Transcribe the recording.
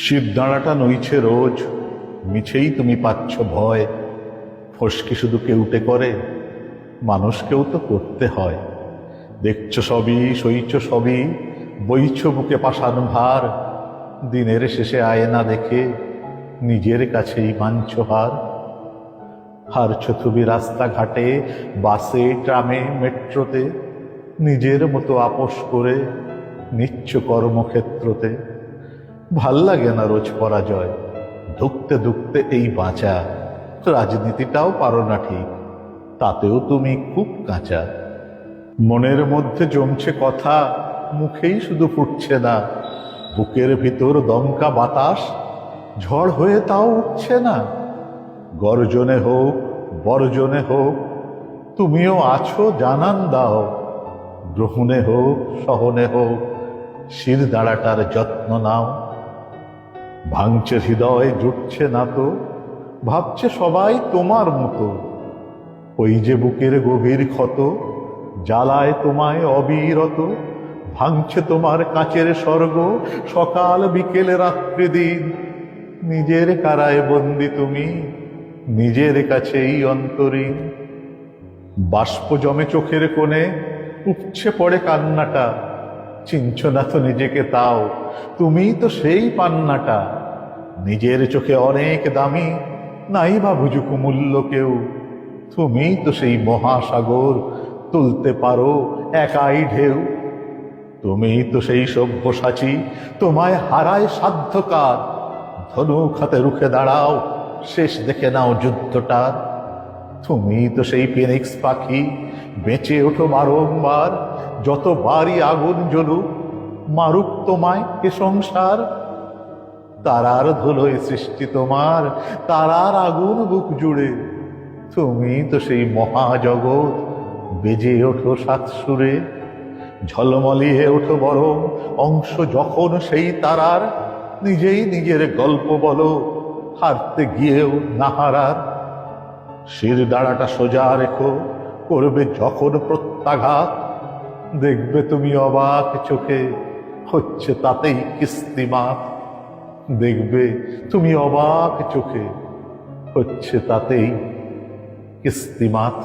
শিবদাঁড়াটা নইছে রোজ, মিছেই তুমি পাচ্ছ ভয়। ফসকে শুধু কেউটে করে, মানুষকেও তো করতে হয়। দেখছ সবই, সইছ সবই, বইছ বুকে পাষাণ ভার। দিনের শেষে আয়না দেখে নিজের কাছেই মানছ হার। হারছ তুমি রাস্তাঘাটে, বাসে, ট্রামে, মেট্রোতে, নিজের মতো আপোষ করে নিচ্ছ কর্মক্ষেত্রতে। ভাল লাগে না রোজ পরাজয়, ধুকতে ধুকতে এই বাঁচা। রাজনীতিটাও পারো না ঠিক, তাতেও তুমি খুব কাঁচা। মনের মধ্যে জমছে কথা, মুখেই শুধু ফুটছে না। বুকের ভিতর দমকা বাতাস, ঝড় হয়ে তাও উঠছে না। গর্জনে হোক বর্জনে হোক, তুমিও আছো জানান দাও। গ্রহণে হোক সহনে হোক, শিরদাঁড়াটার যত্ন নাও। ভাঙছে হৃদয়, জুটছে না তো, ভাবছে সবাই তোমার মতো। ওই যে বুকের গভীর ক্ষত, জ্বালায় তোমায় অবিরত। ভাঙছে তোমার কাচের স্বর্গ, সকাল বিকেল রাত্রি দিন। নিজের কারায় বন্দি তুমি, নিজের কাছেই অন্তরীণ। বাষ্প জমে চোখের কোণে, উপচে পড়ে কান্নাটা। চিনছ না তো নিজেকে তাও, তুমিই তো সেই পান্নাটা। নিজের চোখে অনেক দামি, নাই বা বুঝুক মূল্য কেউ। তুমিই তো সেই মহাসাগর, তুলতে পারো একাই ঢেউ। তুমিই তো সেই সব্যসাচী, তোমায় হারায় সাধ্যকার। ধনুক হাতে রুখে দাঁড়াও, শেষ দেখে নাও যুদ্ধটার। তুমিই তো সেই ফিনিক্স পাখি, বেঁচে ওঠো বারংবার। যতবারই আগুন জ্বলুক, মারুক তোমায় এ সংসার। তারার ধুলোয় সৃষ্টি তোমার, তারার আগুন বুক জুড়ে। তুমি তো সেই মহাজগৎ, বেজে ওঠো সাত সুরে। ঝলমলিয়ে ওঠো বরং অংশ যখন সেই তারার। নিজেই নিজের গল্প বলো, হারতে গিয়েও না হারার। শিরদাঁড়াটা সোজা রেখো, করবে যখন প্রত্যাঘাত। দেখবে তুমি অবাক চোখে, হচ্ছে তাতেই কিস্তিমাত। দেখবে তুমি অবাক চোখে, হচ্ছে তাতেই কিস্তিমাত।